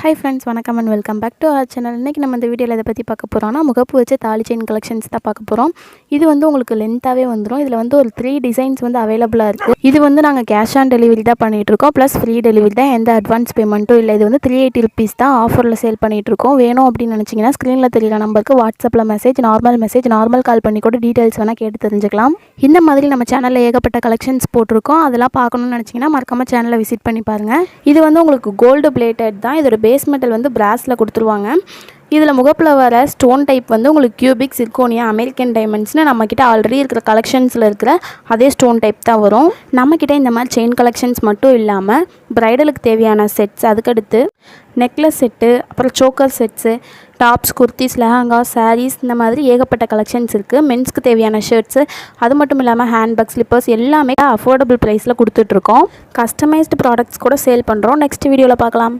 Hi friends, வணக்கம் and welcome back to our channel. இன்றைக்கி நம்ம இந்த வீடியோவில் இதை பற்றி பார்க்க போகிறோம்னா, முகப்பு வச்சு தாலி செயின் கலெக்ஷன்ஸ் தான் பார்க்க போகிறோம். இது உங்களுக்கு லென்த்தாகவே வந்துடும். இதில் ஒரு 3 டிசைன்ஸ் அவைலபிளாக இருக்குது. இது நாங்கள் கேஷ் ஆன் டெலிவரி தான் பண்ணிகிட்ருக்கோம், ப்ளஸ் ஃப்ரீ டெலிவரி தான். எந்த அட்வான்ஸ் பேமெண்ட்டும் இல்லை. இது 380 ருபீஸ் தான் ஆஃபரில் சேல் பண்ணிகிட்ருக்கோம். வேணும் அப்படின்னு நினச்சிங்கன்னா ஸ்க்ரீனில் தெரியல நம்பருக்கு வாட்ஸ்அப்பில் நார்மல் கால் பண்ணி கூட டீட்டெயில்ஸ் வேணால் கேட்டு தெரிஞ்சுக்கலாம். இந்த மாதிரி நம்ம சேனலில் ஏகப்பட்ட கலெக்ஷன்ஸ் போட்டிருக்கோம். அதெல்லாம் பார்க்கணுன்னு நினச்சிங்கன்னா மறக்காமல் சேனலை விசிட் பண்ணி பாருங்கள். இது உங்களுக்கு கோல்டு பிளேட்டட் தான். இதோட பேஸ் மெட்டல் பிராஸில் கொடுத்துருவாங்க. இதில் முகப்பில் வர ஸ்டோன் டைப் உங்களுக்கு கியூபிக், சிர்கோனியா, அமெரிக்கன் டைமண்ட்ஸ்னு நம்மக்கிட்ட ஆல்ரெடி இருக்கிற கலெக்ஷன்ஸில் இருக்கிற அதே ஸ்டோன் டைப் தான் வரும். நம்மக்கிட்ட இந்த மாதிரி செயின் கலெக்ஷன்ஸ் மட்டும் இல்லாமல் ப்ரைடலுக்கு தேவையான செட்ஸ், அதுக்கடுத்து நெக்லஸ் செட்டு, அப்புறம் choker sets, tops, kurtis, lehenga, saris, இந்த மாதிரி ஏகப்பட்ட கலெக்ஷன்ஸ் இருக்குது. மென்ஸ்க்கு தேவையான ஷர்ட்ஸு, அது மட்டும் இல்லாமல் ஹேண்ட்பேக், ஸ்லிப்பர்ஸ் எல்லாமே அஃபோர்டபுள் ப்ரைஸில் கொடுத்துட்ருக்கோம். கஸ்டமைஸ்டு ப்ராடக்ட்ஸ் கூட சேல் பண்ணுறோம். நெக்ஸ்ட் வீடியோவில் பார்க்கலாம்.